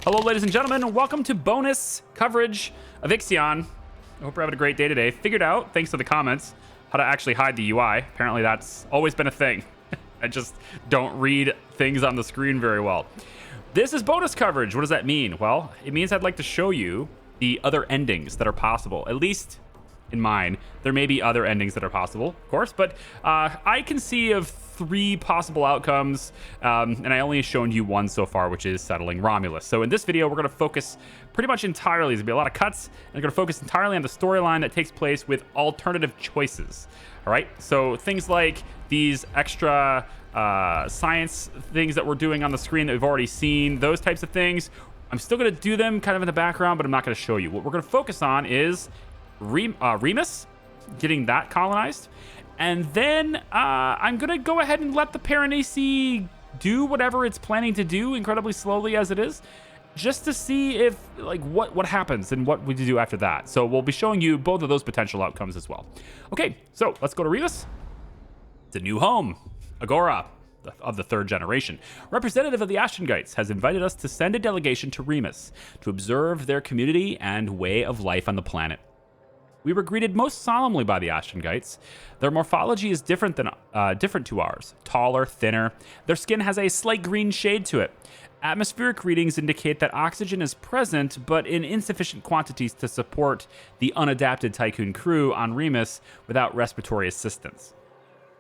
Hello, ladies and gentlemen, and welcome to bonus coverage of IXION. I hope you're having a great day today. Figured out, thanks to the comments, how to actually hide the UI. Apparently that's always been a thing. I just don't read things on the screen very well. This is bonus coverage. What does that mean? Well, it means I'd like to show you the other endings that are possible, at least in mine. There may be other endings that are possible, of course, but I can see of 3 possible outcomes, and I only shown you one so far, which is settling Romulus. So in this video, we're going to focus pretty much entirely, there's going to be a lot of cuts, and we're going to focus entirely on the storyline that takes place with alternative choices. All right, so things like these extra science things that we're doing on the screen that we've already seen, those types of things, I'm still going to do them kind of in the background, but I'm not going to show you. What we're going to focus on is Remus, getting that colonized. And then I'm going to go ahead and let the Pyreneesi do whatever it's planning to do, incredibly slowly as it is, just to see if, like, what happens and what we do after that. So we'll be showing you both of those potential outcomes as well. Okay, so let's go to Remus. It's a new home. Agora of the 3rd generation. Representative of the Ashengites has invited us to send a delegation to Remus to observe their community and way of life on the planet. We were greeted most solemnly by the Ashengites. Their morphology is different to ours. Taller, thinner. Their skin has a slight green shade to it. Atmospheric readings indicate that oxygen is present, but in insufficient quantities to support the unadapted Tiqqun crew on Remus without respiratory assistance.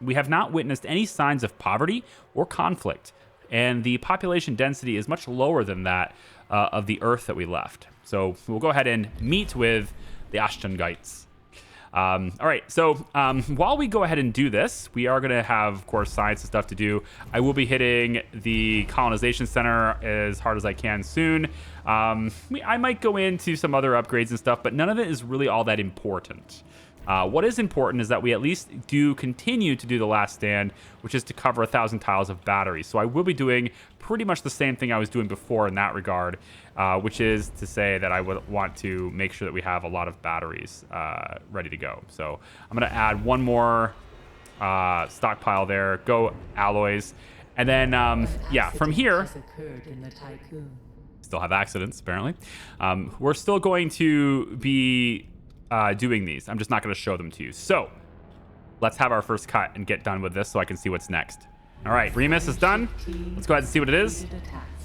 We have not witnessed any signs of poverty or conflict, and the population density is much lower than that of the Earth that we left. So we'll go ahead and meet with the Ashengites. All right, so while we go ahead and do this, we are going to have, of course, science and stuff to do. I will be hitting the colonization center as hard as I can soon. I might go into some other upgrades and stuff, but none of it is really all that important. What is important is that we at least do continue to do the last stand, which is to cover 1,000 tiles of batteries. So I will be doing pretty much the same thing I was doing before in that regard, which is to say that I would want to make sure that we have a lot of batteries ready to go. So I'm going to add one more stockpile there, go alloys, and then, yeah, from here, still have accidents, apparently. We're still going to be doing these. I'm just not going to show them to you. So let's have our first cut and get done with this so I can see what's next. All right, Remus is done. Let's go ahead and see what it is. It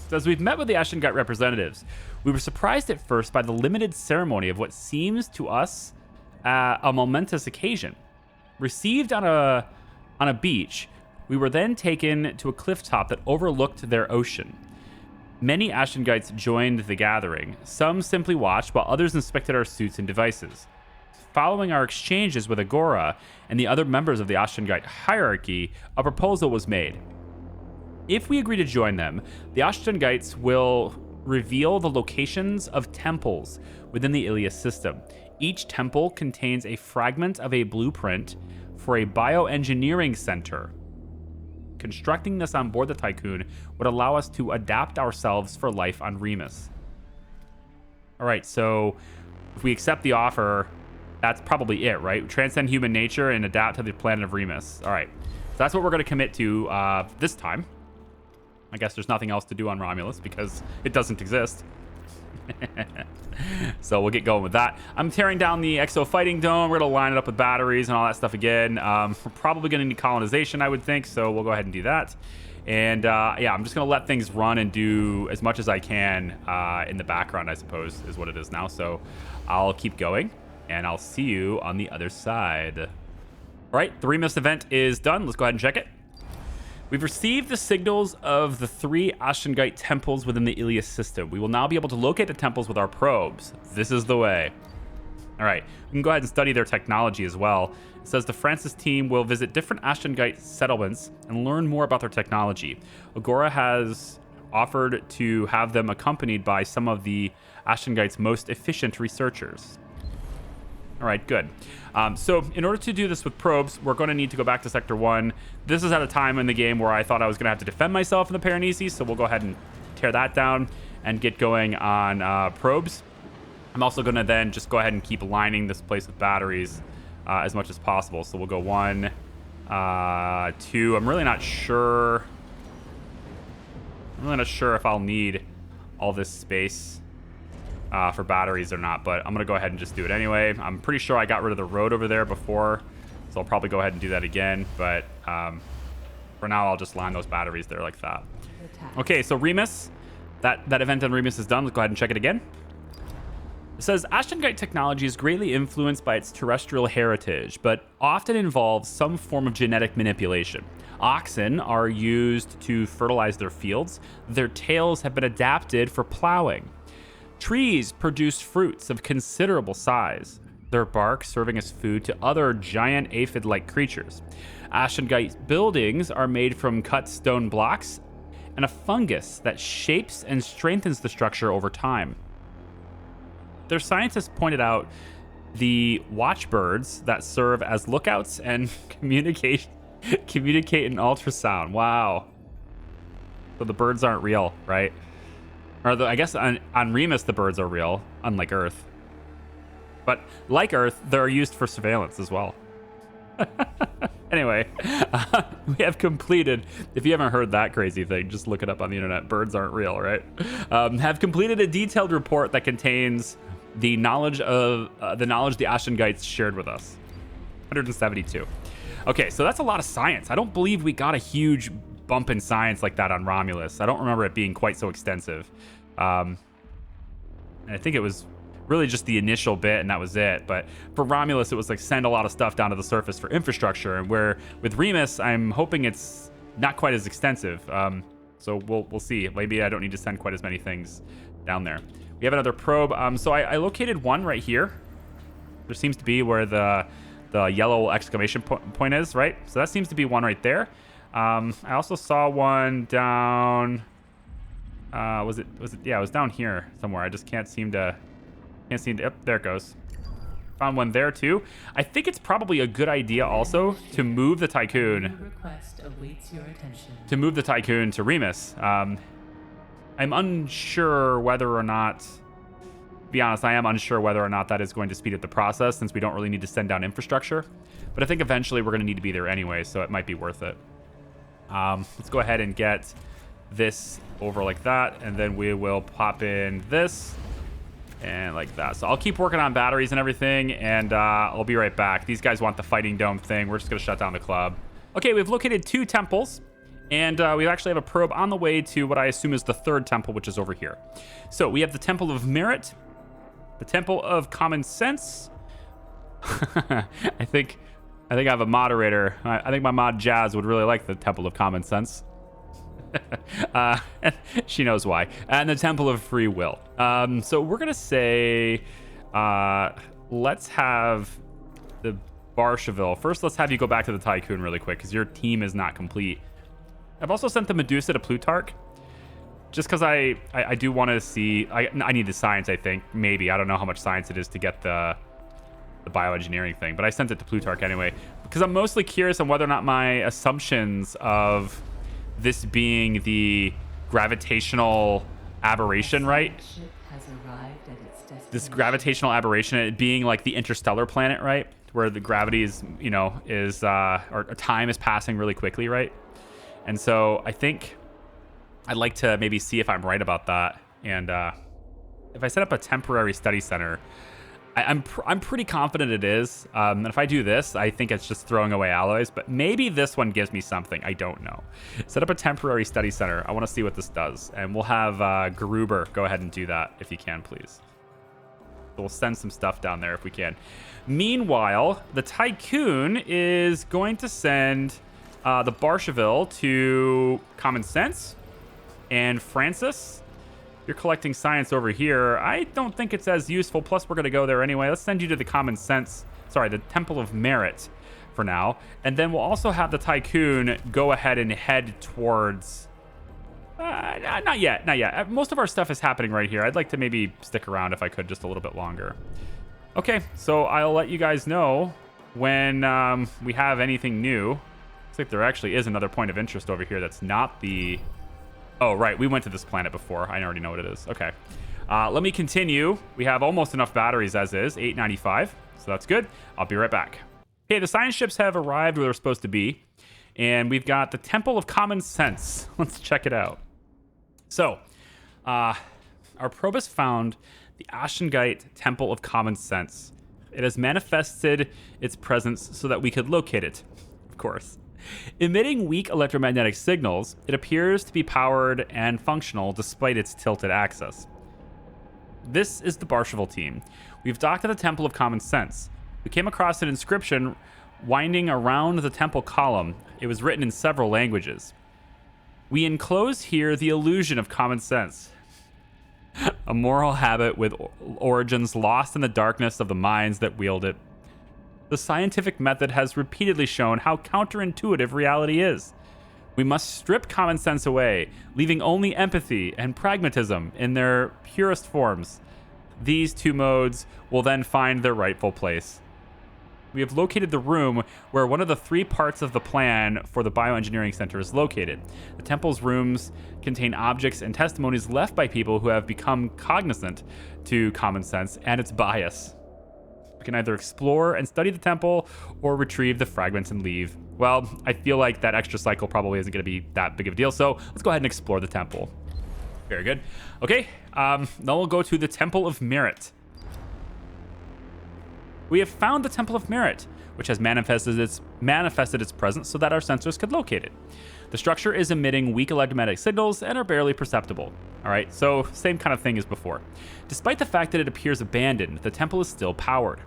says we've met with the Ashengites representatives. We were surprised at first by the limited ceremony of what seems to us a momentous occasion. Received on a beach, we were then taken to a cliff top that overlooked their ocean. Many Ashengites joined the gathering. Some simply watched, while others inspected our suits and devices. Following our exchanges with Agora and the other members of the Ashengite hierarchy, a proposal was made. If we agree to join them, the Ashengites will reveal the locations of temples within the Ilias system. Each temple contains a fragment of a blueprint for a bioengineering center. Constructing this on board the Tiqqun would allow us to adapt ourselves for life on Remus. All right, so if we accept the offer, that's probably it, right? Transcend human nature and adapt to the planet of Remus. All right, so that's what we're going to commit to this time. I guess there's nothing else to do on Romulus because it doesn't exist. So we'll get going with that. I'm tearing down the Exo Fighting Dome. We're going to line it up with batteries and all that stuff again. We're probably going to need colonization, I would think, so we'll go ahead and do that. And yeah, I'm just going to let things run and do as much as I can in the background, I suppose, is what it is now. So I'll keep going, and I'll see you on the other side. All right, the Remus event is done. Let's go ahead and check it. We've received the signals of the 3 Ashengite temples within the Ilias system. We will now be able to locate the temples with our probes. This is the way. All right, we can go ahead and study their technology as well. It says the Francis team will visit different Ashengite settlements and learn more about their technology. Agora has offered to have them accompanied by some of the Ashengite's most efficient researchers. All right, good. So in order to do this with probes, we're going to need to go back to Sector 1. This is at a time in the game where I thought I was going to have to defend myself in the Pyreneesi, so we'll go ahead and tear that down and get going on probes. I'm also going to then just go ahead and keep lining this place with batteries as much as possible. So we'll go 1, 2. I'm really not sure if I'll need all this space for batteries or not, but I'm gonna go ahead and just do it anyway. I'm pretty sure I got rid of the road over there before, so I'll probably go ahead and do that again, but for now I'll just line those batteries there like that. Okay, so Remus, that event on Remus is done. Let's go ahead and check it again. It says Ashtongite technology is greatly influenced by its terrestrial heritage, but often involves some form of genetic manipulation. Oxen are used to fertilize their fields. Their tails have been adapted for plowing. Trees produce fruits of considerable size, their bark serving as food to other giant aphid-like creatures. Ashtongite buildings are made from cut stone blocks and a fungus that shapes and strengthens the structure over time. Their scientists pointed out the watchbirds that serve as lookouts and communicate in ultrasound. Wow. So the birds aren't real, right? Or I guess on Remus the birds are real, unlike Earth. But like Earth, they're used for surveillance as well. Anyway, we have completed, if you haven't heard that crazy thing, just look it up on the internet. Birds aren't real, right? Have completed a detailed report that contains the knowledge the Ashtongites shared with us. 172. Okay, so that's a lot of science. I don't believe we got a huge bump in science like that on Romulus. I don't remember it being quite so extensive. And I think it was really just the initial bit and that was it. But for Romulus, it was like send a lot of stuff down to the surface for infrastructure. And where with Remus, I'm hoping it's not quite as extensive. So we'll see. Maybe I don't need to send quite as many things down there. We have another probe. So I located one right here. There seems to be where the yellow exclamation point is, right? So that seems to be one right there. I also saw one down. Was it? Yeah, it was down here somewhere. I just can't seem to. Yep, there it goes. Found one there too. I think it's probably a good idea also to move the Tiqqun. Request awaits your attention. To move the Tiqqun to Remus. I'm unsure whether or not. To be honest, I am unsure whether or not that is going to speed up the process since we don't really need to send down infrastructure. But I think eventually we're going to need to be there anyway, so it might be worth it. Let's go ahead and get this over like that, and then we will pop in this and like that. So I'll keep working on batteries and everything, and I'll be right back. These guys want the fighting dome thing. We're just going to shut down the club. Okay, we've located 2 temples. And we actually have a probe on the way to what I assume is the 3rd temple, which is over here. So we have the Temple of Merit, the Temple of Common Sense. I think I have a moderator. I think my mod Jazz would really like the Temple of Common Sense. She knows why. And the Temple of Free Will. So we're gonna say, let's have the Barcheville. First, let's have you go back to the Tiqqun really quick because your team is not complete. I've also sent the Medusa to Plutarch, just because I do want to see. I need the science. I think maybe I don't know how much science it is to get the bioengineering thing, but I sent it to Plutarch anyway because I'm mostly curious on whether or not my assumptions of this being the gravitational aberration, right? This gravitational aberration, it being like the interstellar planet, right, where the gravity is, or time is passing really quickly, right? And so I think I'd like to maybe see if I'm right about that. And if I set up a temporary study center, I'm pretty confident it is. And if I do this, I think it's just throwing away alloys. But maybe this one gives me something. I don't know. Set up a temporary study center. I want to see what this does. And we'll have Gruber go ahead and do that if you can, please. We'll send some stuff down there if we can. Meanwhile, the Tiqqun is going to send the Barcheville to Common Sense. And Francis, you're collecting science over here. I don't think it's as useful. Plus, we're going to go there anyway. Let's send you to the the Temple of Merit for now. And then we'll also have the Tiqqun go ahead and head towards... not yet. Most of our stuff is happening right here. I'd like to maybe stick around if I could just a little bit longer. Okay, so I'll let you guys know when we have anything new. Looks like there actually is another point of interest over here that's not the... Oh, right. We went to this planet before. I already know what it is. Okay. Let me continue. We have almost enough batteries as is. 895. So that's good. I'll be right back. Okay, the science ships have arrived where they're supposed to be. And we've got the Temple of Common Sense. Let's check it out. So, Our probe has found the Ashangite Temple of Common Sense. It has manifested its presence so that we could locate it, of course. Emitting weak electromagnetic signals, it appears to be powered and functional despite its tilted axis. This is the Barshavel team. We've docked at the Temple of Common Sense. We came across an inscription winding around the temple column. It was written in several languages. We enclose here the illusion of common sense, a moral habit with origins lost in the darkness of the minds that wield it. The scientific method has repeatedly shown how counterintuitive reality is. We must strip common sense away, leaving only empathy and pragmatism in their purest forms. These two modes will then find their rightful place. We have located the room where one of the 3 parts of the plan for the Bioengineering Center is located. The temple's rooms contain objects and testimonies left by people who have become cognizant to common sense and its bias. We can either explore and study the temple or retrieve the fragments and leave. Well, I feel like that extra cycle probably isn't going to be that big of a deal, so let's go ahead and explore the temple. Very good. Okay, now we'll go to the Temple of Merit. We have found the Temple of Merit, which has manifested its presence so that our sensors could locate it. The structure is emitting weak electromagnetic signals and are barely perceptible. All right, so same kind of thing as before. Despite the fact that it appears abandoned, the temple is still powered.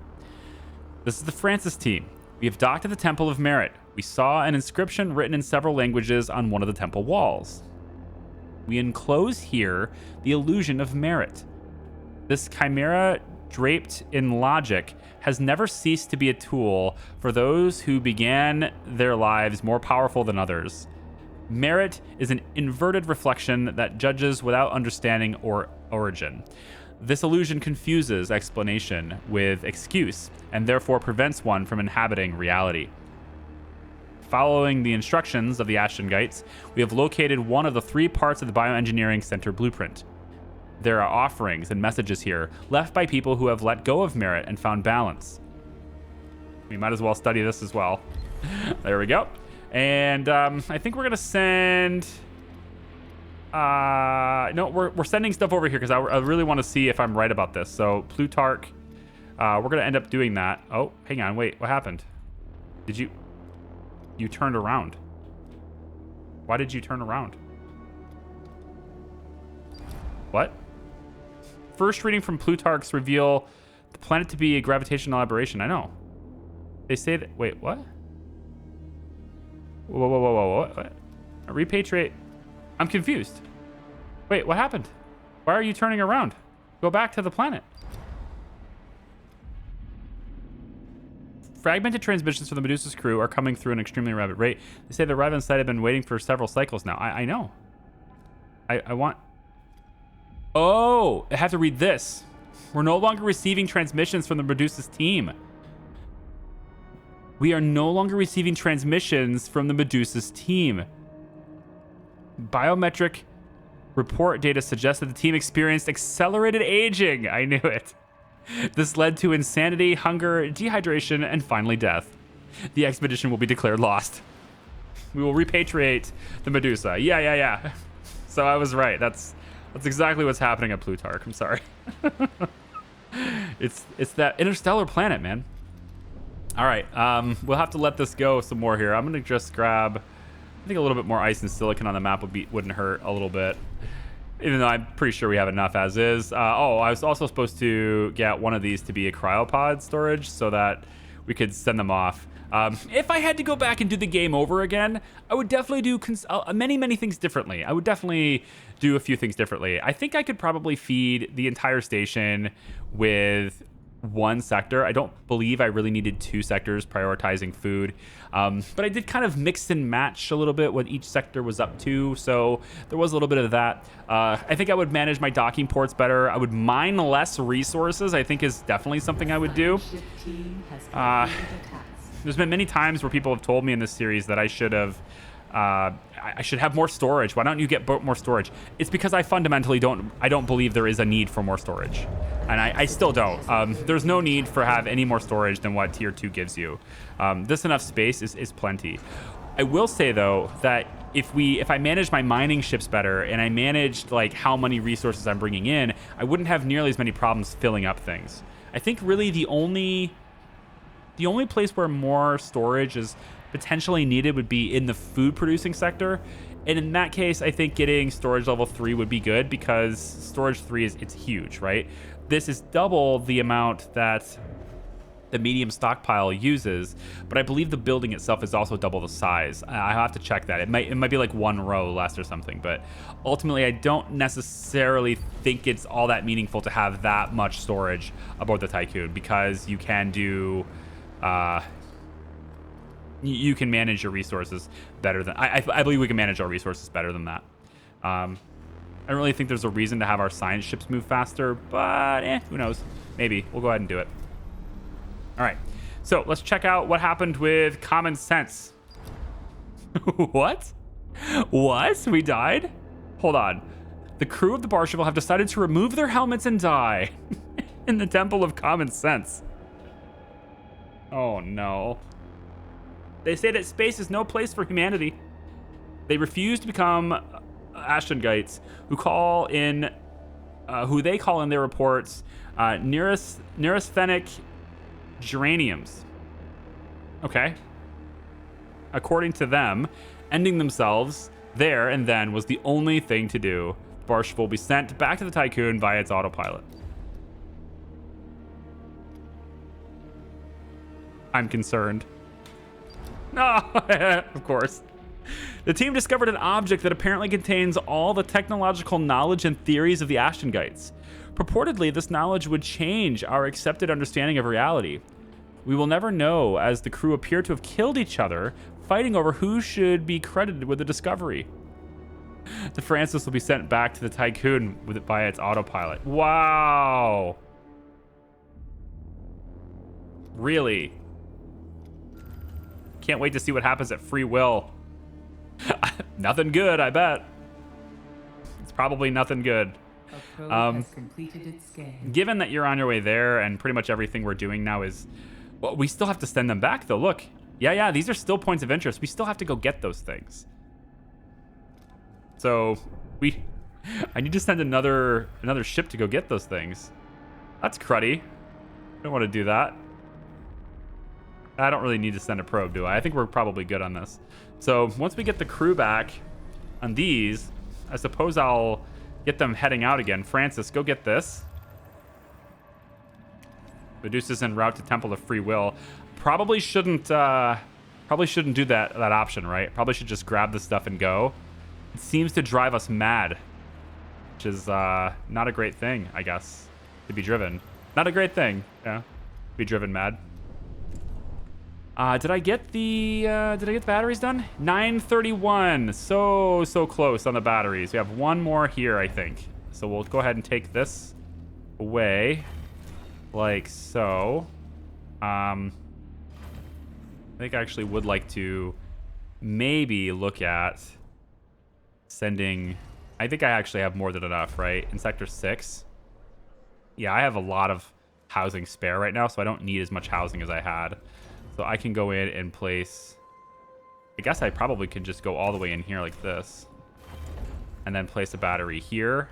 This is the Francis team. We have docked at the Temple of Merit. We saw an inscription written in several languages on one of the temple walls. We enclose here the illusion of merit. This chimera draped in logic has never ceased to be a tool for those who began their lives more powerful than others. Merit is an inverted reflection that judges without understanding or origin. This illusion confuses explanation with excuse and therefore prevents one from inhabiting reality. Following the instructions of the Ashengites, we have located one of the 3 parts of the Bioengineering Center blueprint. There are offerings and messages here left by people who have let go of merit and found balance. We might as well study this as well. There we go. And I think we're going to send... no, we're sending stuff over here because I really want to see if I'm right about this. So Plutarch, we're going to end up doing that. Oh, hang on. Wait, what happened? Did you... You turned around. Why did you turn around? What? First reading from Plutarch's reveal the planet to be a gravitational aberration. I know. They say that... Wait, what? Whoa. What? Repatriate... I'm confused. Wait, what happened? Why are you turning around? Go back to the planet. Fragmented transmissions from the Medusa's crew are coming through at an extremely rapid rate. They say the arrival site have been waiting for several cycles now. I know. I want... Oh, I have to read this. We're no longer receiving transmissions from the Medusa's team. We are no longer receiving transmissions from the Medusa's team. Biometric report data suggests that the team experienced accelerated aging. I knew it. This led to insanity, hunger, dehydration, and finally death. The expedition will be declared lost. We will repatriate the Medusa. Yeah. So I was right. That's exactly what's happening at Plutarch. I'm sorry. It's that interstellar planet, man. All right, we'll have to let this go some more here. I'm gonna just grab, I think a little bit more ice and silicon on the map wouldn't hurt a little bit. Even though I'm pretty sure we have enough as is. I was also supposed to get one of these to be a cryopod storage so that we could send them off. If I had to go back and do the game over again, I would definitely do many things differently. I would definitely do a few things differently. I think I could probably feed the entire station with one sector. I don't believe I really needed 2 sectors prioritizing food. But I did kind of mix and match a little bit what each sector was up to. So there was a little bit of that. I think I would manage my docking ports better. I would mine less resources, I think is definitely something I would do. There's been many times where people have told me in this series that I should have more storage. Why don't you get more storage? It's because I fundamentally don't believe there is a need for more storage. And I still don't. There's no need for have any more storage than what tier 2 gives you. This enough space is plenty. I will say though that if I managed my mining ships better and I managed like how many resources I'm bringing in, I wouldn't have nearly as many problems filling up things. I think really the only place where more storage is potentially needed would be in the food producing sector. And in that case, I think getting storage level 3 would be good because storage 3 it's huge, right? This is double the amount that the medium stockpile uses, but I believe the building itself is also double the size. I have to check that. It might be like 1 row less or something, but ultimately I don't necessarily think it's all that meaningful to have that much storage aboard the Tiqqun because you can do you can manage your resources better than I believe we can manage our resources better than that. I don't really think there's a reason to have our science ships move faster, but who knows? Maybe we'll go ahead and do it. All right, so let's check out what happened with common sense. What? We died? Hold on. The crew of the Barshavel have decided to remove their helmets and die in the Temple of Common Sense. Oh no. They say that space is no place for humanity. They refuse to become Ashengites who they call in their reports neurasthenic geraniums. Okay. According to them, ending themselves there and then was the only thing to do. The Barshavel will be sent back to the Tiqqun via its autopilot. I'm concerned. No, of course. The team discovered an object that apparently contains all the technological knowledge and theories of the Ashengites. Purportedly, this knowledge would change our accepted understanding of reality. We will never know, as the crew appear to have killed each other, fighting over who should be credited with the discovery. The Francis will be sent back to the Tiqqun via its autopilot. Wow. Really? Can't wait to see what happens at free will. Nothing good, I bet. It's probably nothing good. Has completed its scan. Given that you're on your way there and pretty much everything we're doing now is... Well, we still have to send them back, though. Look. Yeah, these are still points of interest. We still have to go get those things. So, I need to send another ship to go get those things. That's cruddy. Don't want to do that. I don't really need to send a probe, do I? I think we're probably good on this. So, once we get the crew back on these, I suppose I'll get them heading out again. Francis, go get this. Medusa's en route to Temple of Free Will. Probably shouldn't do that option, right? Probably should just grab the stuff and go. It seems to drive us mad, which is not a great thing, I guess, to be driven. Not a great thing, yeah, be driven mad. Did I get the batteries done? 931. So close on the batteries. We have one more here, I think. So we'll go ahead and take this away, like so. I think I actually would like to maybe look at sending... I think I actually have more than enough, right? In Sector 6. Yeah, I have a lot of housing spare right now, so I don't need as much housing as I had. So I can go in and place... I guess I probably could just go all the way in here like this. And then place a battery here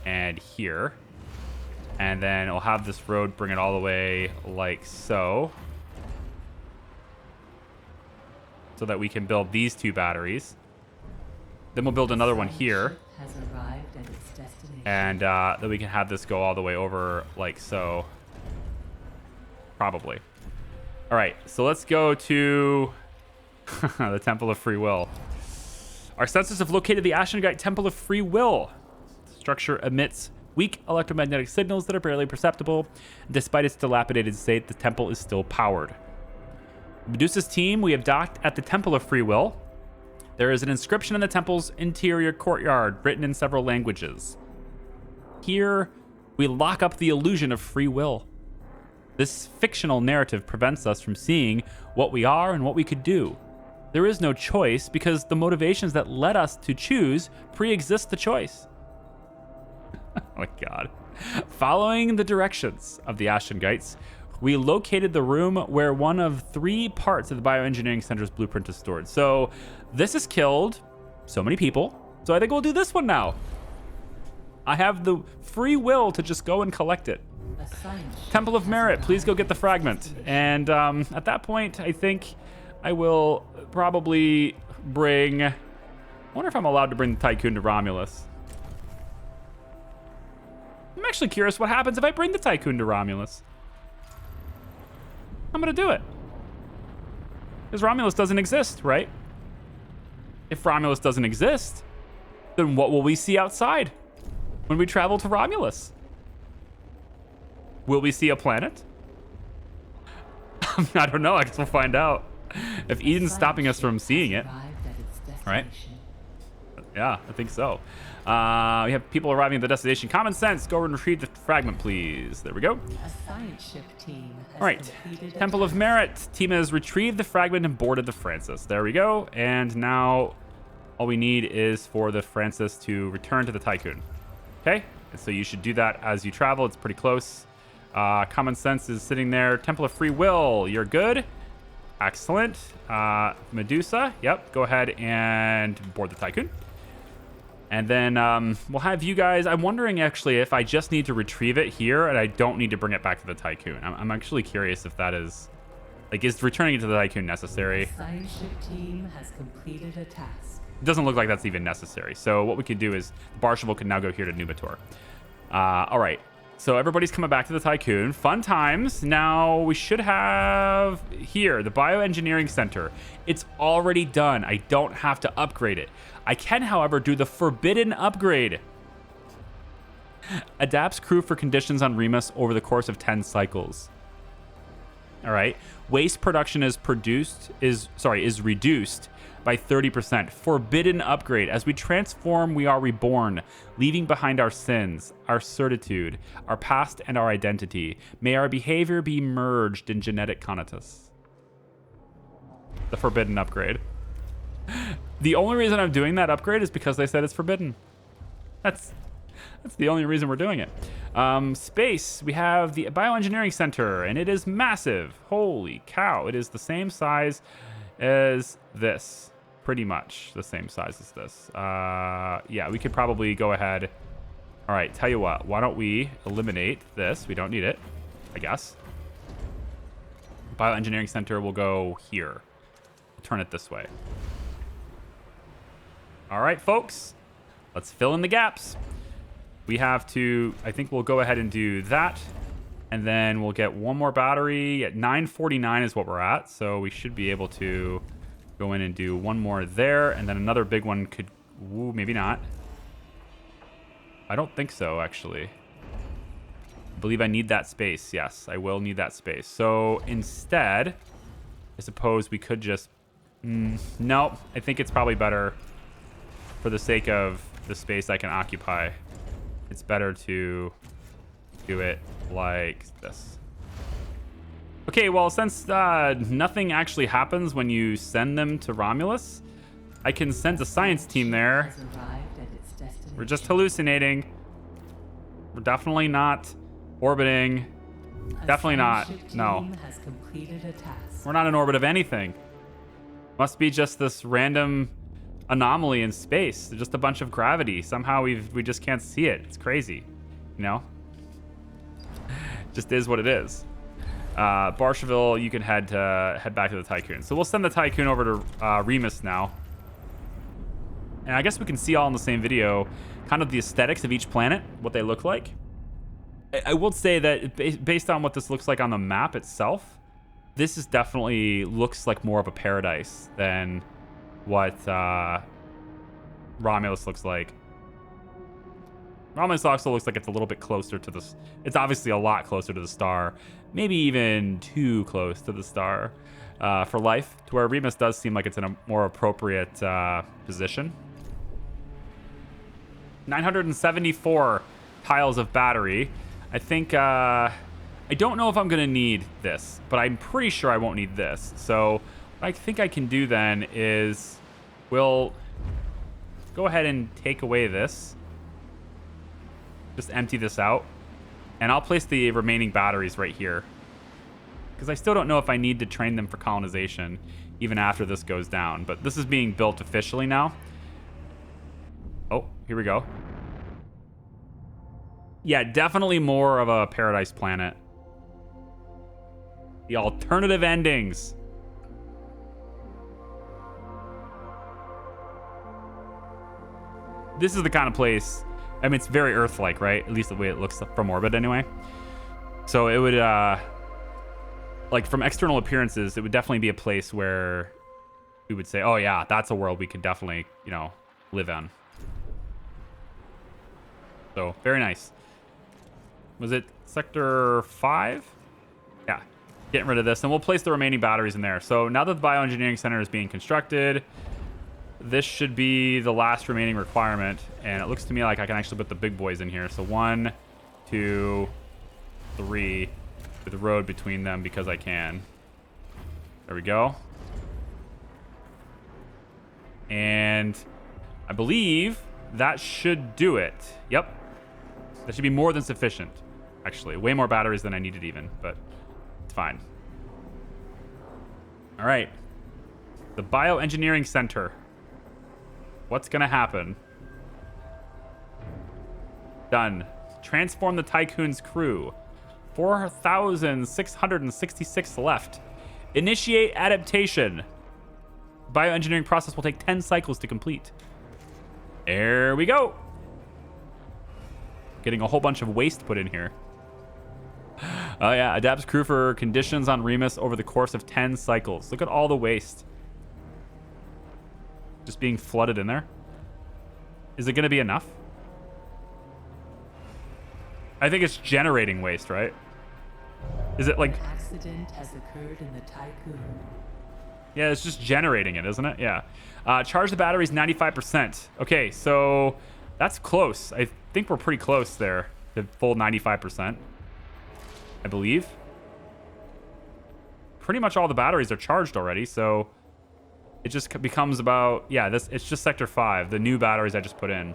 and here. And then I'll have this road bring it all the way like so. So that we can build these two batteries. Then we'll build another one here. Has arrived at its destination. And then we can have this go all the way over like so. Probably. All right, so let's go to the Temple of Free Will. Our sensors have located the Ashengite Temple of Free Will. The structure emits weak electromagnetic signals that are barely perceptible. Despite its dilapidated state, the temple is still powered. Medusa's team, we have docked at the Temple of Free Will. There is an inscription in the temple's interior courtyard written in several languages. Here, we lock up the illusion of free will. This fictional narrative prevents us from seeing what we are and what we could do. There is no choice because the motivations that led us to choose pre-exist the choice. Oh my God. Following the directions of the Ashengites, we located the room where one of 3 parts of the Bioengineering Center's blueprint is stored. So this is killed. so many people. So I think we'll do this one now. I have the free will to just go and collect it. Temple of Merit, please go get the fragment. And at that point, I think I will probably bring... I wonder if I'm allowed to bring the Tiqqun to Romulus. I'm actually curious what happens if I bring the Tiqqun to Romulus. I'm gonna do it. Because Romulus doesn't exist, right? If Romulus doesn't exist, then what will we see outside when we travel to Romulus? Will we see a planet? I don't know. I guess we'll find out. If Eden's stopping us from seeing it. Right? Yeah, I think so. We have people arriving at the destination. Common sense. Go and retrieve the fragment, please. There we go. A science ship team has All right. completed a Temple of task. Merit. Team has retrieved the fragment and boarded the Francis. There we go. And now all we need is for the Francis to return to the Tiqqun. Okay? And so you should do that as you travel. It's pretty close. Common sense is sitting there. Temple of Free Will. You're good. Excellent. Medusa. Yep. Go ahead and board the Tiqqun. And then we'll have you guys... I'm wondering, actually, if I just need to retrieve it here and I don't need to bring it back to the Tiqqun. I'm actually curious if that is... Like, is returning it to the Tiqqun necessary? The science ship team has completed a task. It doesn't look like that's even necessary. So what we could do is Barshavel can now go here to Numitor. All right. So everybody's coming back to the Tiqqun. Fun times. Now we should have here, the Bioengineering Center. It's already done. I don't have to upgrade it. I can, however, do the forbidden upgrade. Adapts crew for conditions on Remus over the course of 10 cycles. All right. Waste production is reduced by 30%. Forbidden upgrade. As we transform, we are reborn, leaving behind our sins, our certitude, our past, and our identity. May our behavior be merged in genetic conatus. The forbidden upgrade. The only reason I'm doing that upgrade is because they said it's forbidden. That's the only reason we're doing it. Space, we have the Bioengineering Center, and it is massive. Holy cow. It is the same size as this. Pretty much the same size as this. Yeah, we could probably go ahead. All right, tell you what. Why don't we eliminate this? We don't need it, I guess. Bioengineering Center will go here. Turn it this way. All right, folks. Let's fill in the gaps. We have to, I think we'll go ahead and do that. And then we'll get one more battery at 949 is what we're at. So we should be able to go in and do one more there. And then another big one could, ooh, maybe not. I don't think so, actually. I believe I need that space. Yes, I will need that space. So instead, I suppose we could just, no, I think it's probably better for the sake of the space I can occupy. It's better to do it like this. Okay, well, since nothing actually happens when you send them to Romulus, I can send a science team there. Has arrived at its destination. We're just hallucinating. We're definitely not orbiting. A Definitely not. science ship No. team has completed a task. We're not in orbit of anything. Must be just this random anomaly in space. Just a bunch of gravity. Somehow we just can't see it. It's crazy, you know? Just is what it is. Barshaville, you can head back to the Tiqqun. So we'll send the Tiqqun over to Remus now. And I guess we can see all in the same video kind of the aesthetics of each planet, what they look like. I will say that based on what this looks like on the map itself, this is definitely looks like more of a paradise than what Romulus looks like. Romulus also looks like it's a little bit closer to the... It's obviously a lot closer to the star. Maybe even too close to the star for life, to where Remus does seem like it's in a more appropriate position. 974 tiles of battery. I think... I don't know if I'm going to need this, but I'm pretty sure I won't need this. So what I think I can do then is we'll go ahead and take away this. Just empty this out. And I'll place the remaining batteries right here. Because I still don't know if I need to train them for colonization even after this goes down. But this is being built officially now. here we go. Yeah, definitely more of a paradise planet. The alternative endings. This is the kind of place, I mean, it's very Earth-like, right? At least the way it looks from orbit anyway. So it would, like from external appearances, it would definitely be a place where we would say, oh yeah, that's a world we could definitely, you know, live on. So very nice. Was it sector 5? Yeah, getting rid of this, and we'll place the remaining batteries in there. So now that the Bioengineering Center is being constructed, this should be the last remaining requirement, and it looks to me like I can actually put the big boys in here. So 1, 2, 3, with a road between them because I can. There we go. And I believe that should do it. Yep. That should be more than sufficient, actually. Way more batteries than I needed even, but it's fine. All right. The Bioengineering Center. What's going to happen? Done. Transform the Tiqqun's crew. 4,666 left. Initiate adaptation. Bioengineering process will take 10 cycles to complete. There we go. Getting a whole bunch of waste put in here. Oh yeah, adapts crew for conditions on Remus over the course of 10 cycles. Look at all the waste. Just being flooded in there. Is it going to be enough? I think it's generating waste, right? Is it like... An accident has occurred in the Tiqqun. Yeah, it's just generating it, isn't it? Yeah. Charge the batteries 95%. Okay, so that's close. I think we're pretty close there to full 95%. I believe. Pretty much all the batteries are charged already, so it just becomes about, yeah, it's just sector 5, the new batteries I just put in.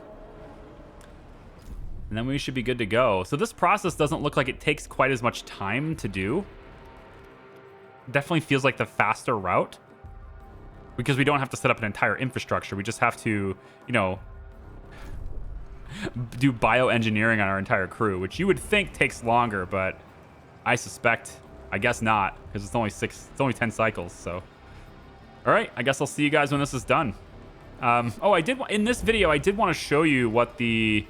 And then we should be good to go. So this process doesn't look like it takes quite as much time to do. Definitely feels like the faster route, because we don't have to set up an entire infrastructure. We just have to, you know, do bioengineering on our entire crew, which you would think takes longer, but I suspect, I guess not, because it's only 10 cycles. So, all right, I guess I'll see you guys when this is done. Oh, in this video, I did want to show you what the,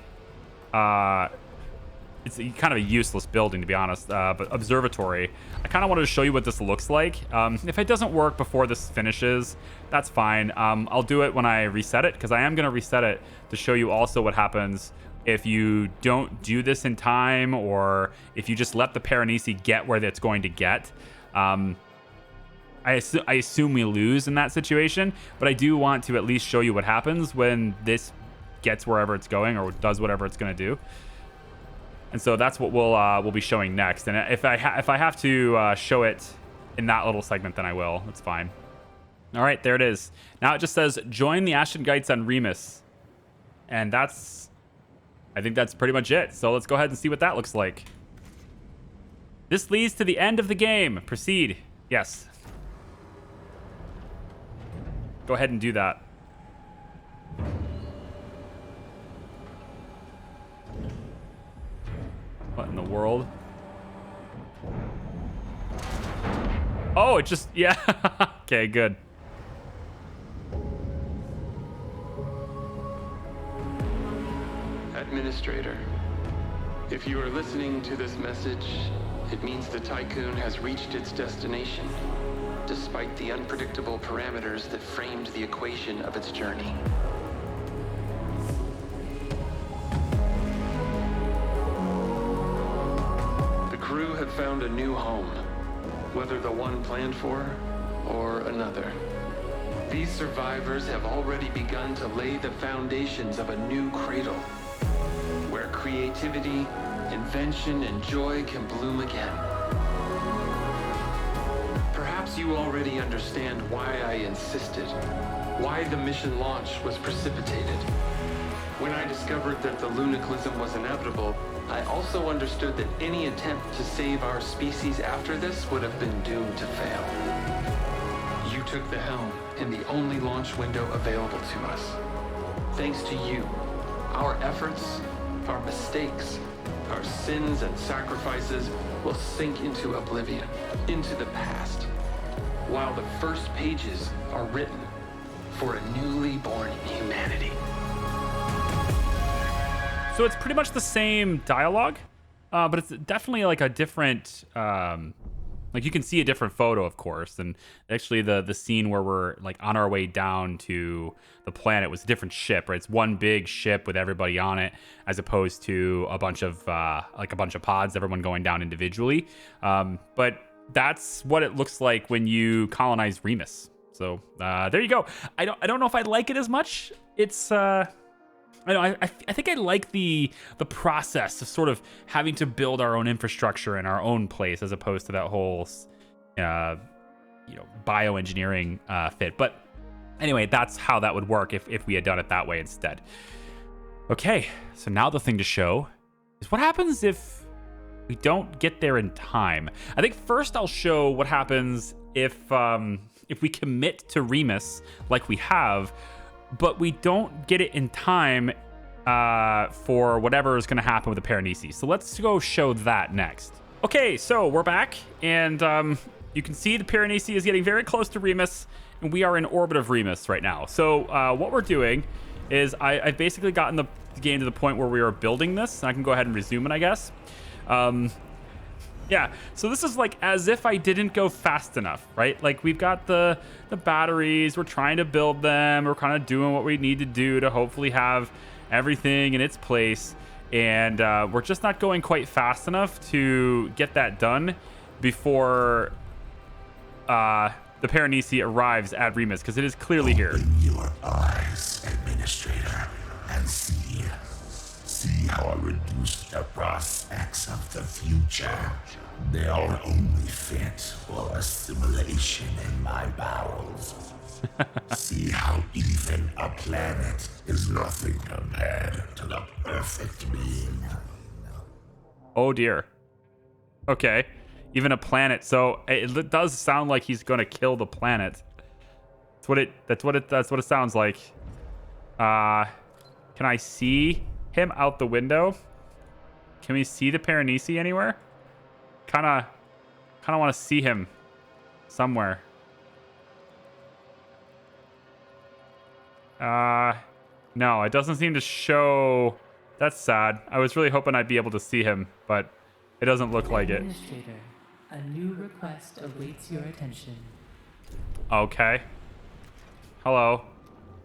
it's kind of a useless building, to be honest, but observatory. I kind of wanted to show you what this looks like. If it doesn't work before this finishes, that's fine. I'll do it when I reset it, because I am going to reset it to show you also what happens if you don't do this in time, or if you just let the Pyreneesi get where it's going to get. I assume we lose in that situation, but I do want to at least show you what happens when this gets wherever it's going, or does whatever it's going to do. And so that's what we'll be showing next. And if I have to show it in that little segment, then I will. It's fine. All right, there it is. Now it just says join the Ashengites on Remus, and I think that's pretty much it. So let's go ahead and see what that looks like. This leads to the end of the game. Proceed. Yes. Go ahead and do that. What in the world? Oh, it just, yeah. Okay, good. Administrator, if you are listening to this message, it means the Tiqqun has reached its destination, despite the unpredictable parameters that framed the equation of its journey. The crew have found a new home, whether the one planned for or another. These survivors have already begun to lay the foundations of a new cradle, where creativity, invention, and joy can bloom again. Perhaps you already understand why I insisted, why the mission launch was precipitated. When I discovered that the lunaclism was inevitable, I also understood that any attempt to save our species after this would have been doomed to fail. You took the helm in the only launch window available to us. Thanks to you, Our efforts, our mistakes, our sins and sacrifices will sink into oblivion, into the past, while the first pages are written for a newly born humanity. So it's pretty much the same dialogue, but it's definitely like a different, like you can see a different photo, of course. And actually the scene where we're like on our way down to the planet was a different ship, right? It's one big ship with everybody on it, as opposed to a bunch of pods, everyone going down individually. But that's what it looks like when you colonize Remus. So there you go. I don't know if I like it as much. It's I think I like the process of sort of having to build our own infrastructure in our own place, as opposed to that whole bioengineering fit. But anyway, that's how that would work if we had done it that way instead. Okay, so now the thing to show is what happens if we don't get there in time. I think first I'll show what happens if we commit to Remus like we have, but we don't get it in time for whatever is going to happen with the Pyreneesi. So let's go show that next. Okay, so we're back, and you can see the Pyreneesi is getting very close to Remus, and we are in orbit of Remus right now. So what we're doing is I've basically gotten the game to the point where we are building this, and I can go ahead and resume it, I guess. Yeah, so this is like as if I didn't go fast enough, right? Like we've got the batteries, we're trying to build them, we're kind of doing what we need to do to hopefully have everything in its place, and we're just not going quite fast enough to get that done before the Pyreneesi arrives at Remus, because it is clearly here. Open your eyes, Administrator, and see how I reduced the prospects of the future. They are only fit for assimilation in my bowels. See how even a planet is nothing compared to the perfect being. Oh dear. Okay, even a planet. So it does sound like he's going to kill the planet. That's what it sounds like. Can I see him out the window? Can we see the Pyreneesi anywhere? Kind of want to see him somewhere. No, it doesn't seem to show. That's sad. I was really hoping I'd be able to see him, but it doesn't look like it. Administrator, a new request awaits your attention. Okay. Hello.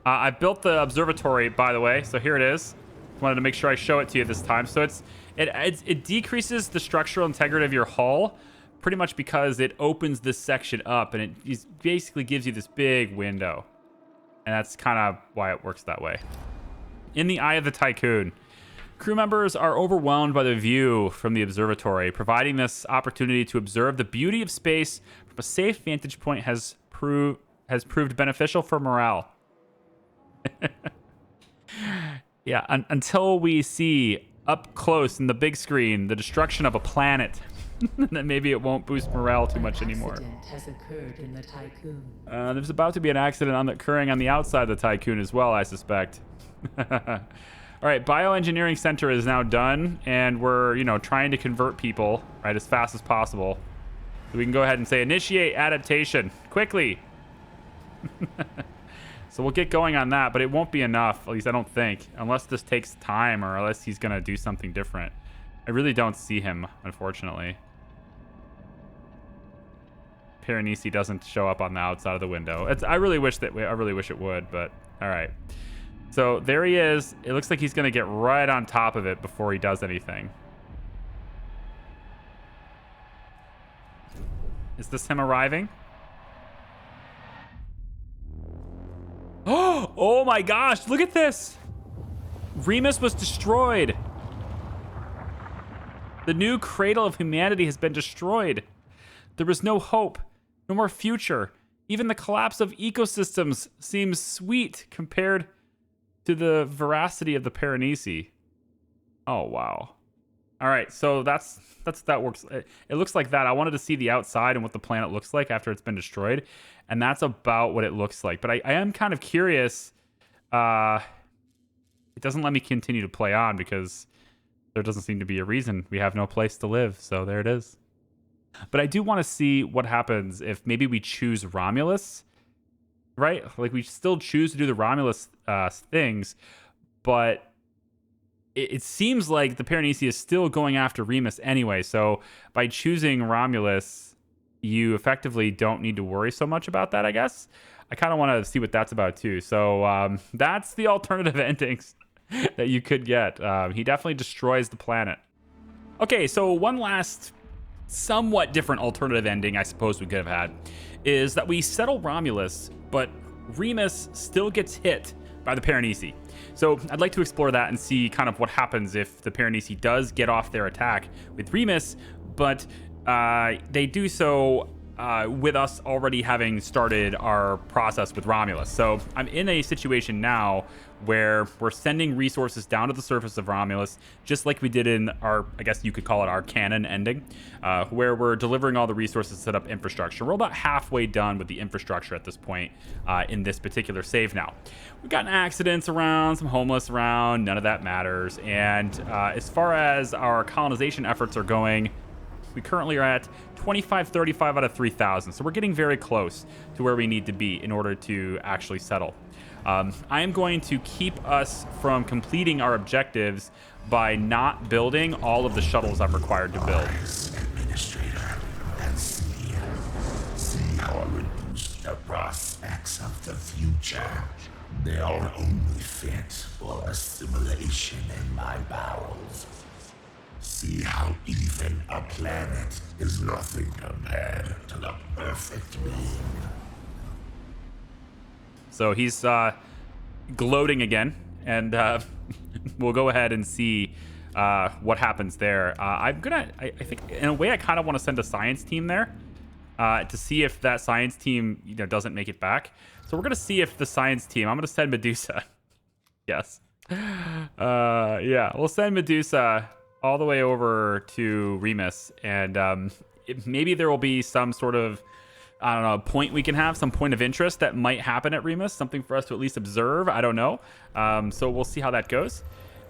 I built the observatory, by the way, so here it is. Wanted to make sure I show it to you this time. So it decreases the structural integrity of your hull, pretty much because it opens this section up, and it basically gives you this big window. And that's kind of why it works that way. In the eye of the Tiqqun, crew members are overwhelmed by the view from the observatory. Providing this opportunity to observe the beauty of space from a safe vantage point has proved beneficial for morale. Yeah, until we see up close in the big screen the destruction of a planet, then maybe it won't boost morale too much anymore. An accident has occurred in the Tiqqun. There's about to be an accident occurring on the outside of the Tiqqun as well, I suspect. All right, Bioengineering Center is now done, and we're, trying to convert people, right, as fast as possible. So we can go ahead and say, initiate adaptation, quickly. So we'll get going on that, but it won't be enough, at least I don't think, unless this takes time or unless he's going to do something different. I really don't see him, unfortunately. Pyreneesi doesn't show up on the outside of the window. I really wish it would, but all right. So there he is. It looks like he's going to get right on top of it before he does anything. Is this him arriving? Oh my gosh, look at this. Remus was destroyed. The new cradle of humanity has been destroyed. There was no hope, no more future. Even the collapse of ecosystems seems sweet compared to the veracity of the Pyreneesi. Oh, wow. All right, so that works. It looks like that. I wanted to see the outside and what the planet looks like after it's been destroyed, and that's about what it looks like. But I am kind of curious. Is it doesn't let me continue to play on because there doesn't seem to be a reason. We have no place to live, so there it is. But I do want to see what happens if maybe we choose Romulus, right? Like, we still choose to do the Romulus things, but it seems like the Pyreneesi is still going after Remus anyway. So by choosing Romulus, you effectively don't need to worry so much about that, I guess. I kind of want to see what that's about too. So that's the alternative endings that you could get. He definitely destroys the planet. Okay, so one last somewhat different alternative ending I suppose we could have had is that we settle Romulus, but Remus still gets hit by the Pyreneesi. So I'd like to explore that and see kind of what happens if the Pyreneesi does get off their attack with Remus, but they do so with us already having started our process with Romulus. So I'm in a situation now where we're sending resources down to the surface of Romulus, just like we did in our, I guess you could call it our canon ending, where we're delivering all the resources to set up infrastructure. We're about halfway done with the infrastructure at this point in this particular save now. We've gotten accidents around, some homeless around, none of that matters. And as far as our colonization efforts are going, we currently are at 2535 out of 3000. So we're getting very close to where we need to be in order to actually settle. I am going to keep us from completing our objectives by not building all of the shuttles I'm required to build. Administrator, and see how I reduce the prospects of the future. They are only fit for assimilation in my bowels. See how even a planet is nothing compared to the perfect being. So he's gloating again, and we'll go ahead and see what happens there. I think in a way I kind of want to send a science team there to see if that science team doesn't make it back. So we're gonna see if the science team. I'm gonna send Medusa. Yes. Yeah, we'll send Medusa all the way over to Remus, and maybe there will be some sort of, I don't know, point we can have, some point of interest that might happen at Remus, something for us to at least observe. I don't know. So we'll see how that goes.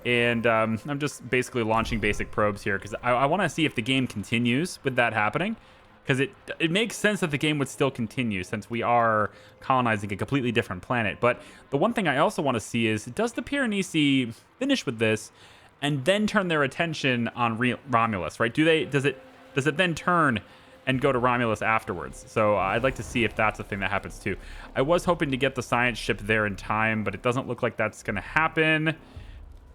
And I'm just basically launching basic probes here because I want to see if the game continues with that happening, because it makes sense that the game would still continue since we are colonizing a completely different planet. But the one thing I also want to see is, does the Pyreneesi finish with this and then turn their attention on Romulus, right? Does it then turn and go to Romulus afterwards? So I'd like to see if that's a thing that happens too. I was hoping to get the science ship there in time, but it doesn't look like that's going to happen.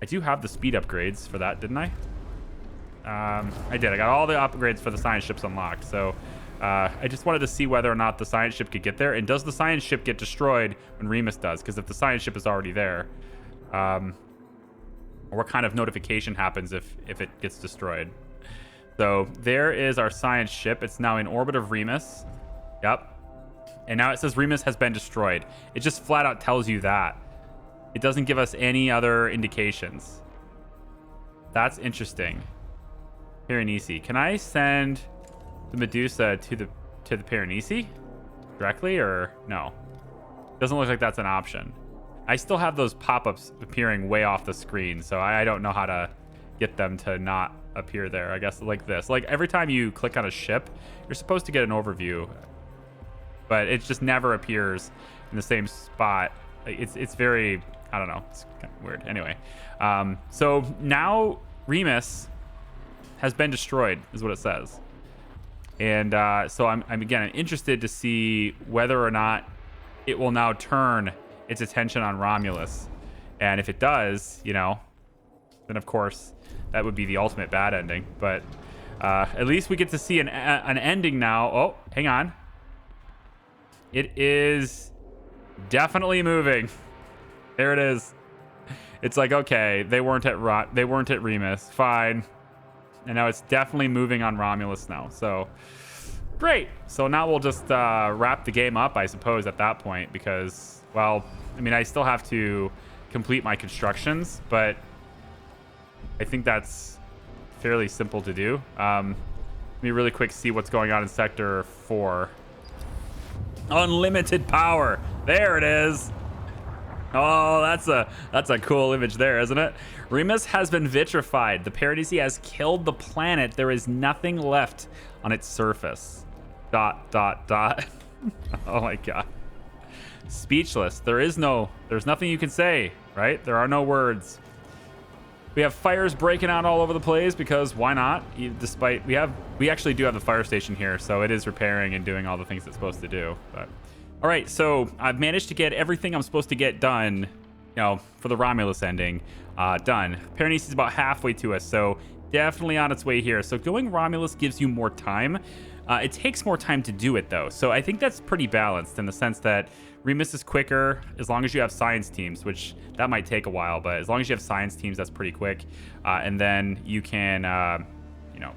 I do have the speed upgrades for that, didn't I? I did. I got all the upgrades for the science ships unlocked. So I just wanted to see whether or not the science ship could get there. And does the science ship get destroyed when Remus does? Because if the science ship is already there, what kind of notification happens if it gets destroyed? So there is our science ship. It's now in orbit of Remus. Yep. And now it says Remus has been destroyed. It just flat out tells you that. It doesn't give us any other indications. That's interesting. Pyreneesi. Can I send the Medusa to the Pyreneesi directly, or no? Doesn't look like that's an option. I still have those pop-ups appearing way off the screen, so I don't know how to get them to not appear there. I guess like this. Like every time you click on a ship, you're supposed to get an overview, but it just never appears in the same spot. It's very, I don't know, it's kind of weird. Anyway, so now Remus has been destroyed, is what it says. And so I'm again interested to see whether or not it will now turn its attention on Romulus. And if it does, then of course that would be the ultimate bad ending. But at least we get to see an ending now. Oh, hang on. It is definitely moving. There it is. It's like, okay, they weren't at Remus. Fine. And now it's definitely moving on Romulus now. So great. So now we'll just wrap the game up, I suppose, at that point, because, well, I mean, I still have to complete my constructions, but I think that's fairly simple to do. Let me really quick see what's going on in Sector 4. Unlimited power. There it is. Oh, that's a cool image there, isn't it? Remus has been vitrified. The Pyreneesi has killed the planet. There is nothing left on its surface. ... Oh my god. Speechless. There's nothing you can say, right? There are no words. We have fires breaking out all over the place because why not? Despite we actually do have the fire station here, so it is repairing and doing all the things it's supposed to do. But all right, so I've managed to get everything I'm supposed to get done, you know, for the Romulus ending, done. Pyreneesi is about halfway to us, so definitely on its way here. So going Romulus gives you more time. It takes more time to do it though, so I think that's pretty balanced in the sense that Remus is quicker as long as you have science teams, which that might take a while, but as long as you have science teams, that's pretty quick. And then you can, you know,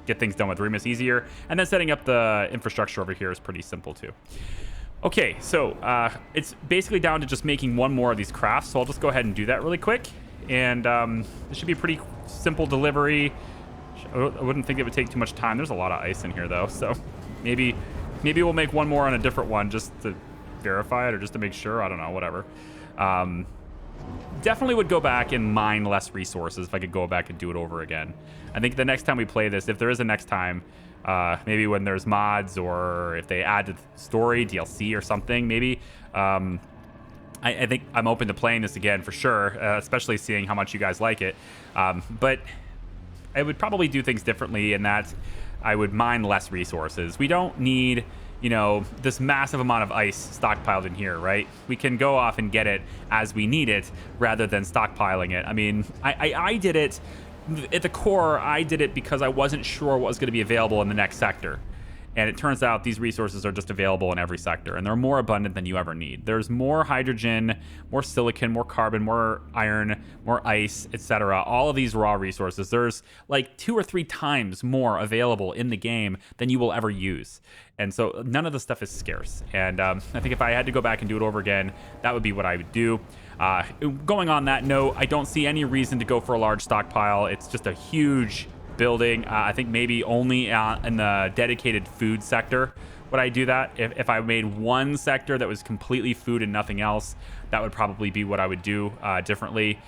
get things done with Remus easier. And then setting up the infrastructure over here is pretty simple too. Okay, so it's basically down to just making one more of these crafts. So I'll just go ahead and do that really quick. And this should be a pretty simple delivery. I wouldn't think it would take too much time. There's a lot of ice in here though, so maybe we'll make one more on a different one just to verify it or just to make sure. I don't know, whatever. Definitely would go back and mine less resources if I could go back and do it over again. I think the next time we play this, if there is a next time, maybe when there's mods or if they add to the story, DLC or something, maybe. I think I'm open to playing this again for sure, especially seeing how much you guys like it. But I would probably do things differently in that I would mine less resources. We don't need, you know, this massive amount of ice stockpiled in here, right? We can go off and get it as we need it rather than stockpiling it. I mean, I did it, at the core, I did it because I wasn't sure what was going to be available in the next sector. And it turns out these resources are just available in every sector, and they're more abundant than you ever need. There's more hydrogen, more silicon, more carbon, more iron, more ice, etc. All of these raw resources, there's like 2 or 3 times more available in the game than you will ever use. And so none of the stuff is scarce. And I think if I had to go back and do it over again, that would be what I would do. Going on that note, I don't see any reason to go for a large stockpile. It's just a huge building. I think maybe only in the dedicated food sector would I do that. If I made one sector that was completely food and nothing else, that would probably be what I would do differently.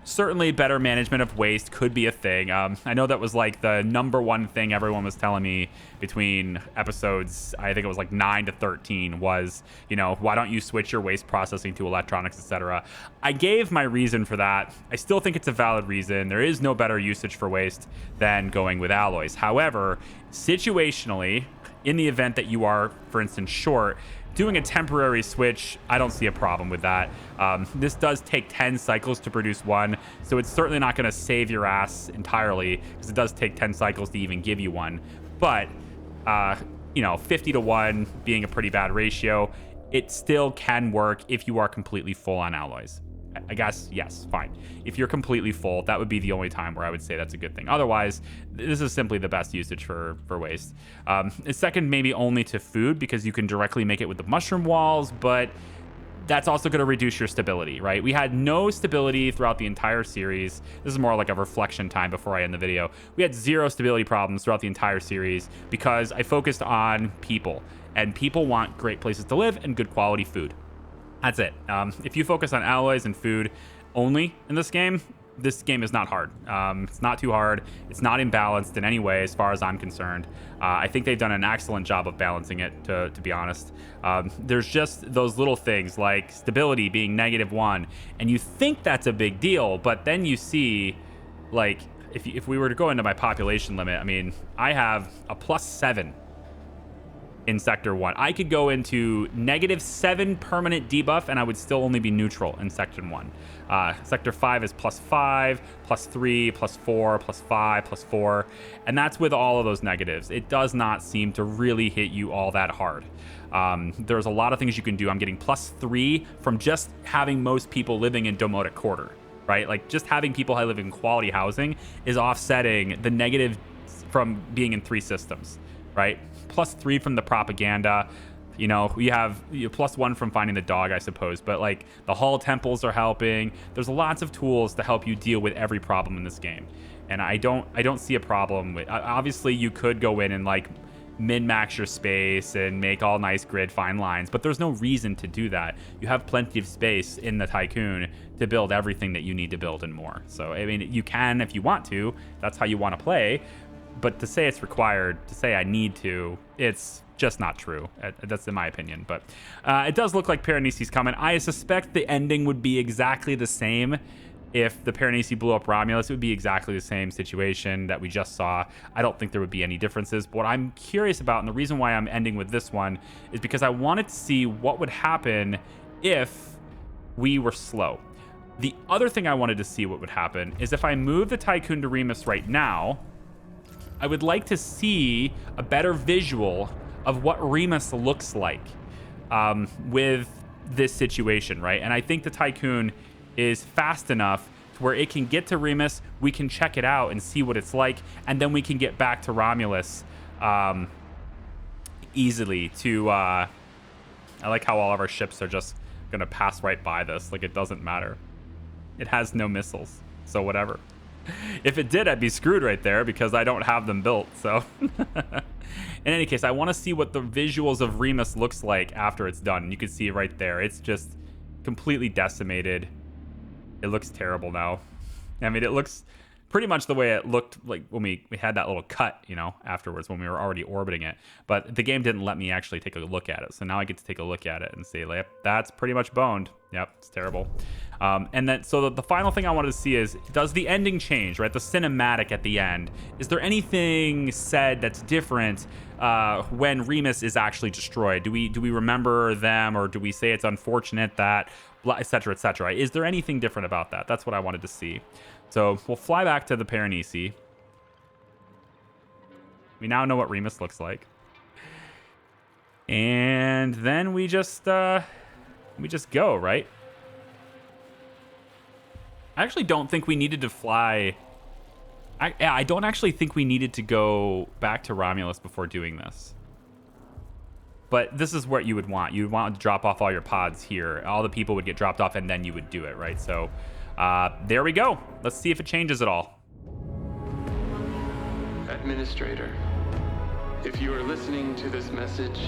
Certainly better management of waste could be a thing. I know that was like the #1 thing everyone was telling me between episodes, I think it was like 9 to 13, was, you know, why don't you switch your waste processing to electronics, etc. I gave my reason for that. I still think it's a valid reason. There is no better usage for waste than going with alloys. However, situationally, in the event that you are, for instance, short, doing a temporary switch, I don't see a problem with that. This does take 10 cycles to produce one, so it's certainly not going to save your ass entirely, because it does take 10 cycles to even give you one. But, you know, 50 to 1 being a pretty bad ratio, it still can work if you are completely full on alloys. I guess, yes, fine. If you're completely full, that would be the only time where I would say that's a good thing. Otherwise, this is simply the best usage for waste. Second, maybe only to food, because you can directly make it with the mushroom walls, but that's also going to reduce your stability, right? We had no stability throughout the entire series. This is more like a reflection time before I end the video. We had 0 stability problems throughout the entire series because I focused on people, and people want great places to live and good quality food. That's it. If you focus on alloys and food only in this game is not hard. It's not too hard. It's not imbalanced in any way as far as I'm concerned. I think they've done an excellent job of balancing it, to be honest. There's just those little things like stability being -1, and you think that's a big deal, but then you see, like, if we were to go into my population limit, I mean, I have a +7 in Sector 1. I could go into -7 permanent debuff, and I would still only be neutral in Section 1. Sector 5 is +5, +3, +4, +5, +4, and that's with all of those negatives. It does not seem to really hit you all that hard. There's a lot of things you can do. I'm getting +3 from just having most people living in Domotic Quarter, right? Like, just having people live in quality housing is offsetting the negative from being in 3 systems, right? +3 from the propaganda. You know, we have +1 from finding the dog, I suppose, but like the Hall temples are helping. There's lots of tools to help you deal with every problem in this game, and I don't see a problem with. Obviously, you could go in and like min-max your space and make all nice grid fine lines, but there's no reason to do that. You have plenty of space in the Tiqqun to build everything that you need to build and more. So I mean, you can if you want to, that's how you want to play, but to say it's required, to say I need to, it's just not true. That's in my opinion. But it does look like Pyreneesi's coming. I suspect the ending would be exactly the same. If the Pyreneesi blew up Romulus, it would be exactly the same situation that we just saw. I don't think there would be any differences. But what I'm curious about, and the reason why I'm ending with this one, is because I wanted to see what would happen if we were slow. The other thing I wanted to see what would happen is if I move the Tiqqun to Remus right now, I would like to see a better visual of what Remus looks like with this situation, right? And I think the Tiqqun is fast enough to where it can get to Remus, we can check it out and see what it's like, and then we can get back to Romulus easily to I like how all of our ships are just gonna pass right by this, like it doesn't matter. It has no missiles, so whatever. If it did, I'd be screwed right there because I don't have them built, so. In any case, I want to see what the visuals of Remus looks like after it's done. You can see it right there. It's just completely decimated. It looks terrible now. I mean, it looks pretty much the way it looked like when we had that little cut, you know, afterwards when we were already orbiting it. But the game didn't let me actually take a look at it. So now I get to take a look at it and say, like, that's pretty much boned. Yep, it's terrible. And then, so the final thing I wanted to see is, does the ending change, right? The cinematic at the end. Is there anything said that's different when Remus is actually destroyed? Do we remember them, or do we say it's unfortunate that, et cetera, et cetera? Is there anything different about that? That's what I wanted to see. So we'll fly back to the Pyreneesi. We now know what Remus looks like. And then we just go, right? I actually don't think we needed to fly. I don't actually think we needed to go back to Romulus before doing this. But this is what you would want. You would want to drop off all your pods here. All the people would get dropped off, and then you would do it, right? So there we go. Let's see if it changes at all. Administrator, if you are listening to this message,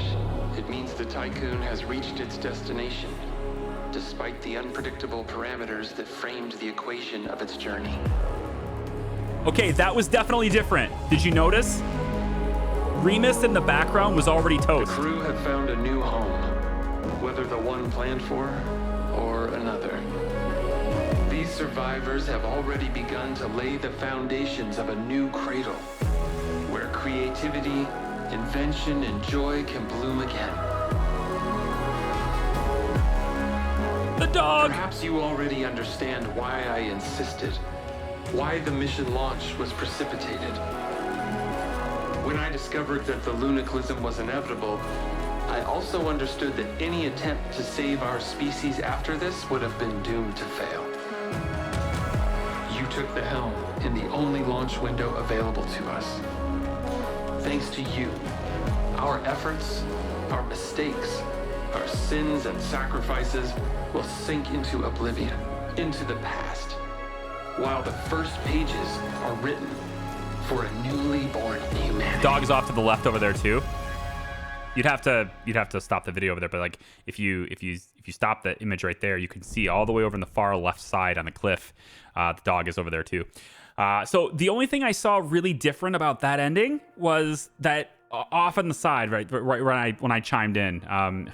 it means the Tiqqun has reached its destination, despite the unpredictable parameters that framed the equation of its journey. Okay, that was definitely different. Did you notice? Remus in the background was already toast. The crew have found a new home, whether the one planned for or another. These survivors have already begun to lay the foundations of a new cradle, where creativity, invention, and joy can bloom again. The dog! Perhaps you already understand why I insisted, why the mission launch was precipitated. When I discovered that the luniclism was inevitable, I also understood that any attempt to save our species after this would have been doomed to fail. You took the helm in the only launch window available to us. Thanks to you, our efforts, our mistakes, our sins and sacrifices will sink into oblivion, into the past, while the first pages are written for a newly born humanity. Dog's off to the left over there too. You'd have to stop the video over there, but like if you stop the image right there, you can see all the way over in the far left side on the cliff. The dog is over there too. So the only thing I saw really different about that ending was that off on the side, right when I chimed in,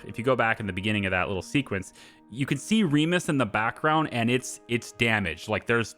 if you go back in the beginning of that little sequence, you can see Remus in the background, and it's damaged. Like there's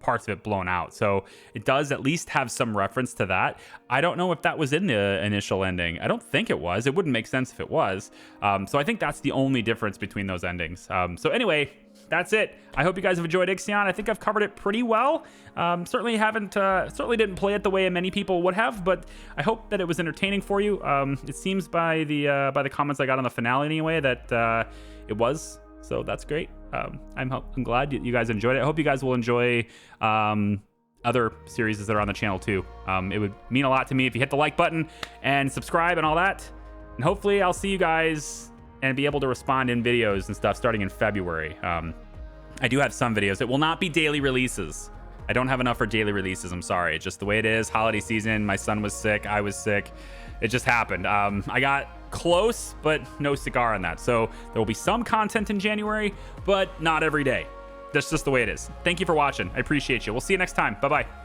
parts of it blown out. So it does at least have some reference to that. I don't know if that was in the initial ending. I don't think it was. It wouldn't make sense if it was. So I think that's the only difference between those endings. So anyway, that's it. I hope you guys have enjoyed IXION. I think I've covered it pretty well. Certainly didn't play it the way many people would have, but I hope that it was entertaining for you. It seems by the comments I got on the finale anyway that it was. So that's great. I'm glad you guys enjoyed it. I hope you guys will enjoy other series that are on the channel too. It would mean a lot to me if you hit the like button and subscribe and all that. And hopefully I'll see you guys and be able to respond in videos and stuff starting in February. I do have some videos. It will not be daily releases. I don't have enough for daily releases. I'm sorry. It's just the way it is. Holiday season. My son was sick. I was sick. It just happened. I got close, but no cigar on that. So there will be some content in January, but not every day. That's just the way it is. Thank you for watching. I appreciate you. We'll see you next time. Bye-bye.